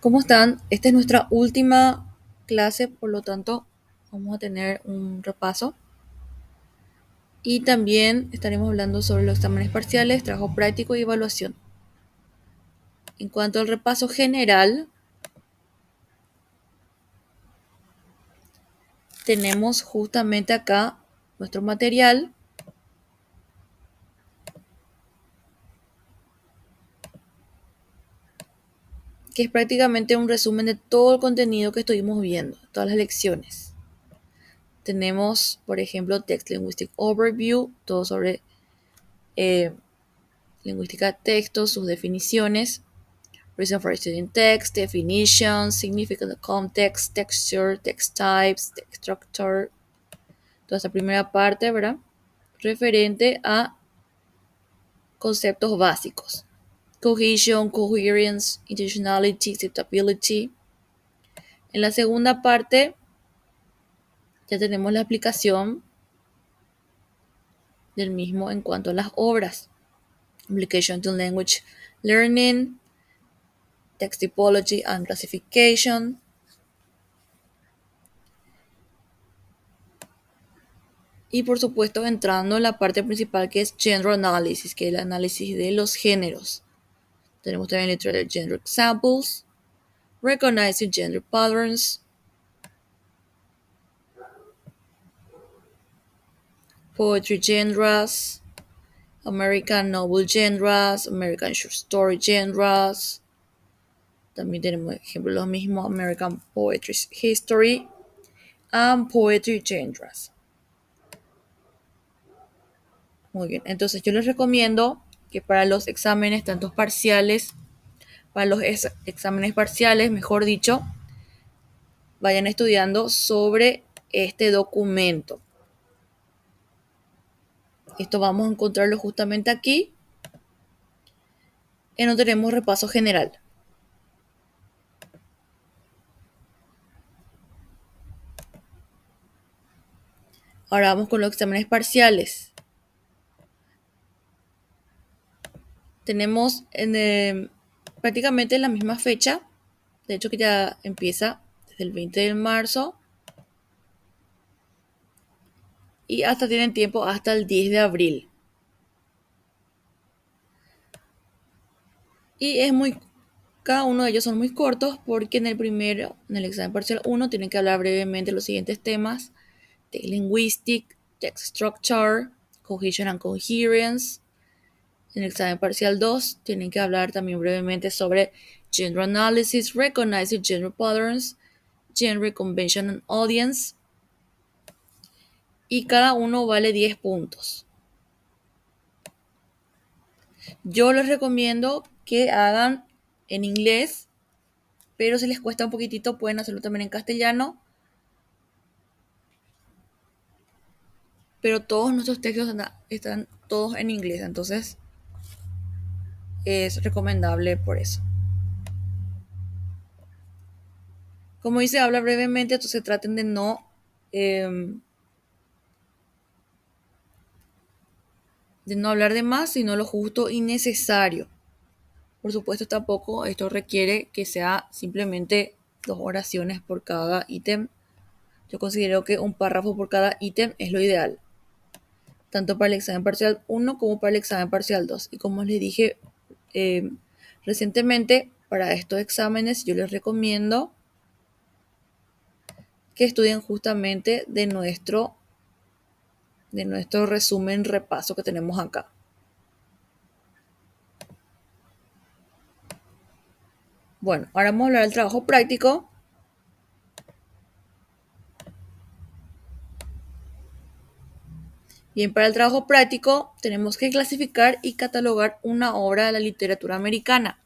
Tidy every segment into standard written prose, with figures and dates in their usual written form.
¿Cómo están? Esta es nuestra última clase, por lo tanto, vamos a tener un repaso. Y también estaremos hablando sobre los exámenes parciales, trabajo práctico y evaluación. En cuanto al repaso general, tenemos justamente acá nuestro material, que es prácticamente un resumen de todo el contenido que estuvimos viendo, todas las lecciones. Tenemos, por ejemplo, Text Linguistic Overview, todo sobre lingüística de texto, sus definiciones. Reason for studying text, definitions, significant context, texture, text types, text structure. Toda esta primera parte, ¿verdad? Referente a conceptos básicos. Cohesion, coherence, intentionality, acceptability. En la segunda parte ya tenemos la aplicación del mismo en cuanto a las obras. Application to language learning, text typology and classification. Y por supuesto entrando en la parte principal que es Gender Analysis, que es el análisis de los géneros. Tenemos también Literary Gender Examples, Recognizing Gender Patterns, Poetry Genres, American Novel Genres, American Short Story Genres. También tenemos ejemplos los mismos American Poetry History and Poetry Genres. Muy bien, entonces yo les recomiendo que para los exámenes, tanto parciales, para los exámenes parciales, mejor dicho, vayan estudiando sobre este documento. Esto vamos a encontrarlo justamente aquí, en donde tenemos repaso general. Ahora vamos con los exámenes parciales. Tenemos prácticamente la misma fecha, de hecho que ya empieza desde el 20 de marzo y hasta tienen tiempo hasta el 10 de abril. Y cada uno de ellos son muy cortos porque en el examen parcial 1 tienen que hablar brevemente los siguientes temas: text linguistic, text structure, cohesion and coherence. En el examen parcial 2 tienen que hablar también brevemente sobre gender analysis, recognizing gender patterns, gender convention and audience. Y cada uno vale 10 puntos. Yo les recomiendo que hagan en inglés, pero si les cuesta un poquitito pueden hacerlo también en castellano. Pero todos nuestros textos están todos en inglés, entonces es recomendable por eso. Como dice, habla brevemente, entonces traten de no hablar de más, sino lo justo y necesario. Por supuesto, tampoco esto requiere que sea simplemente 2 oraciones por cada ítem. Yo considero que un párrafo por cada ítem es lo ideal, tanto para el examen parcial 1 como para el examen parcial 2. Y como les dije recientemente, para estos exámenes yo les recomiendo que estudien justamente de nuestro resumen repaso que tenemos acá. Bueno, ahora vamos a hablar del trabajo práctico. Bien, para el trabajo práctico tenemos que clasificar y catalogar una obra de la literatura americana.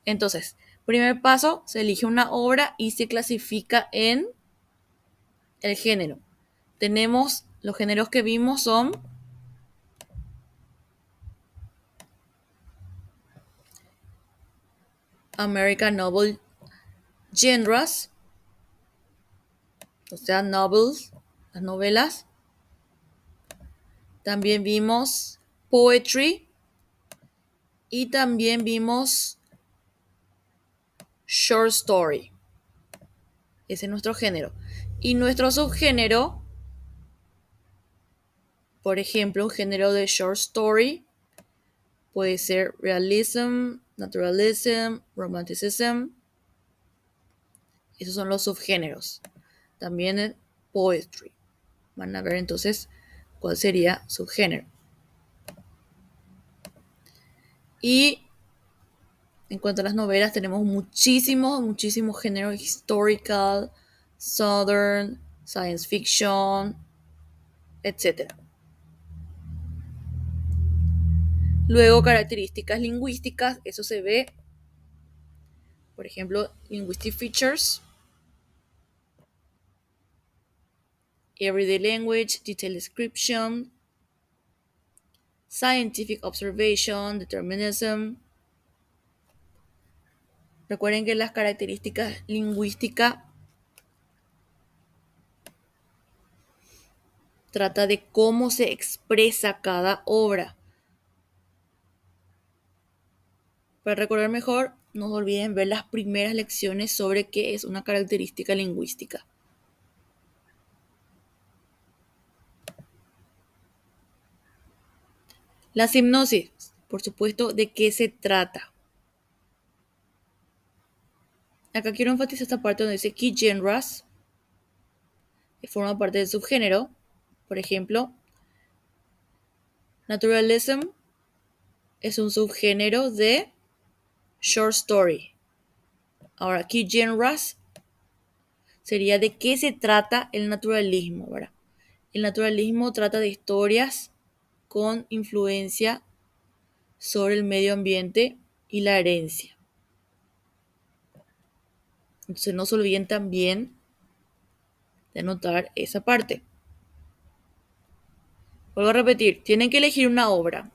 Entonces, primer paso, se elige una obra y se clasifica en el género. Tenemos, los géneros que vimos son American Novel Genres, o sea, novels, las novelas. También vimos poetry y también vimos short story. Ese es nuestro género. Y nuestro subgénero, por ejemplo, un género de short story puede ser realism, naturalism, romanticism. Esos son los subgéneros. También el poetry. Van a ver entonces cuál sería subgénero. Y en cuanto a las novelas, tenemos muchísimos géneros: historical, southern, science fiction, etc. Luego, características lingüísticas, eso se ve, por ejemplo, linguistic features, everyday language, detailed description, scientific observation, determinism. Recuerden que las características lingüísticas trata de cómo se expresa cada obra. Para recordar mejor, no olviden ver las primeras lecciones sobre qué es una característica lingüística. La hipnosis, por supuesto, ¿de qué se trata? Acá quiero enfatizar esta parte donde dice key genres, que forma parte del subgénero. Por ejemplo, naturalism es un subgénero de short story. Ahora, key genres sería de qué se trata el naturalismo, ¿verdad? El naturalismo trata de historias con influencia sobre el medio ambiente y la herencia. Entonces no se olviden también de anotar esa parte. Vuelvo a repetir, tienen que elegir una obra.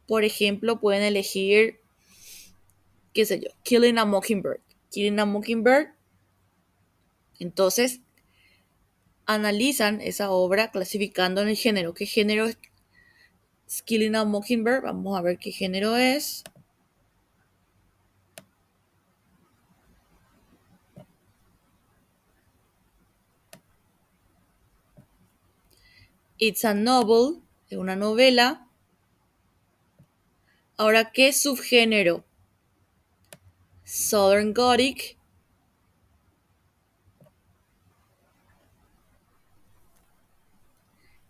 Por ejemplo, pueden elegir, qué sé yo, Killing a Mockingbird. Killing a Mockingbird. Entonces, analizan esa obra clasificando en el género. ¿Qué género es Killing a Mockingbird? Vamos a ver qué género es. It's a novel, es una novela. Ahora, ¿qué subgénero? Southern Gothic.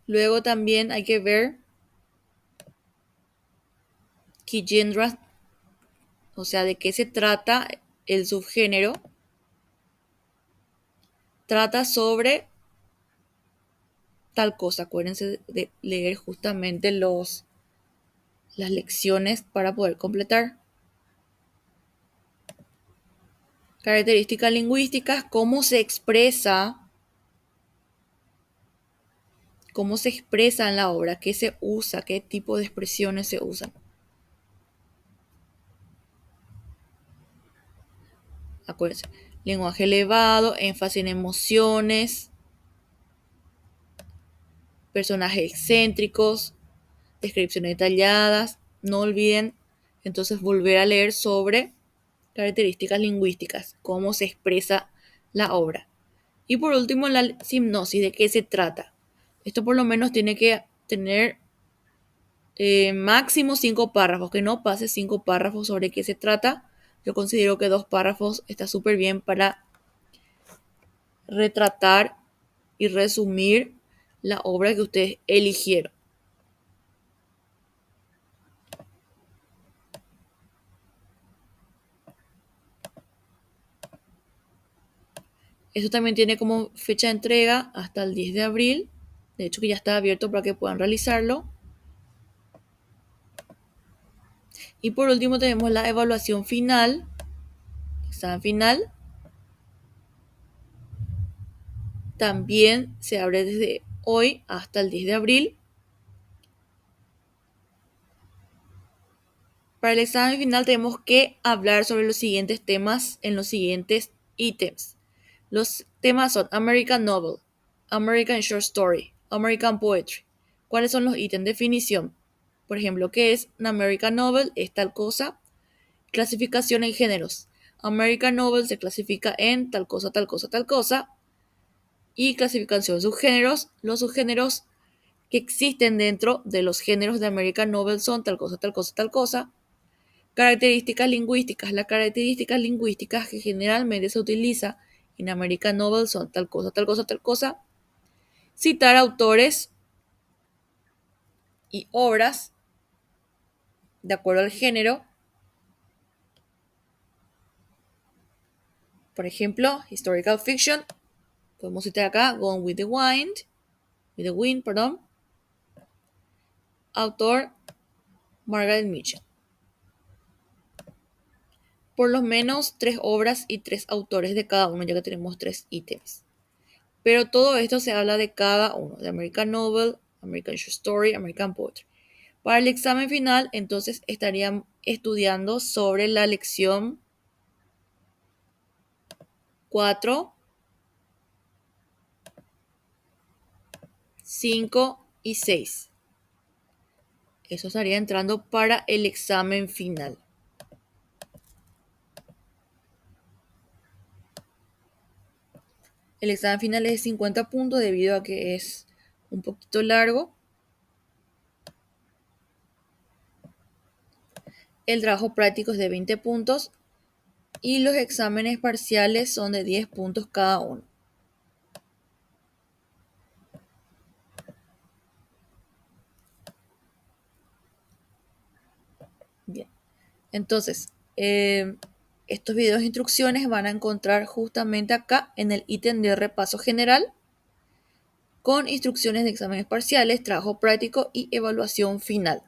Luego también hay que ver qué genres, o sea, de qué se trata el subgénero. Trata sobre tal cosa. Acuérdense de leer justamente las lecciones para poder completar. Características lingüísticas, cómo se expresa en la obra, qué se usa, qué tipo de expresiones se usan. Acuérdense, lenguaje elevado, énfasis en emociones, personajes excéntricos, descripciones detalladas. No olviden entonces volver a leer sobre características lingüísticas, cómo se expresa la obra. Y por último, la hipnosis, ¿de qué se trata? Esto por lo menos tiene que tener máximo 5 párrafos, que no pase 5 párrafos sobre qué se trata. Yo considero que 2 párrafos está súper bien para retratar y resumir la obra que ustedes eligieron. Eso también tiene como fecha de entrega hasta el 10 de abril. De hecho, que ya está abierto para que puedan realizarlo. Y por último tenemos la evaluación final, examen final. También se abre desde hoy hasta el 10 de abril. Para el examen final tenemos que hablar sobre los siguientes temas en los siguientes ítems. Los temas son American Novel, American Short Story, American Poetry. ¿Cuáles son los ítems? Definición. Por ejemplo, ¿qué es una American Novel? Es tal cosa. Clasificación en géneros. American Novel se clasifica en tal cosa, tal cosa, tal cosa. Y clasificación de subgéneros. Los subgéneros que existen dentro de los géneros de American Novel son tal cosa, tal cosa, tal cosa. Características lingüísticas. Las características lingüísticas que generalmente se utiliza en American Novel son tal cosa, tal cosa, tal cosa. Citar autores y obras de acuerdo al género. Por ejemplo, historical fiction. Podemos citar acá Gone with the Wind, perdón. Autor Margaret Mitchell. Por lo menos 3 obras y 3 autores de cada uno, ya que tenemos 3 ítems. Pero todo esto se habla de cada uno, de American Novel, American Short Story, American Poetry. Para el examen final, entonces estarían estudiando sobre la lección 4, 5 y 6. Eso estaría entrando para el examen final. El examen final es de 50 puntos debido a que es un poquito largo. El trabajo práctico es de 20 puntos y los exámenes parciales son de 10 puntos cada uno. Bien, entonces, estos videos de instrucciones van a encontrar justamente acá en el ítem de repaso general con instrucciones de exámenes parciales, trabajo práctico y evaluación final.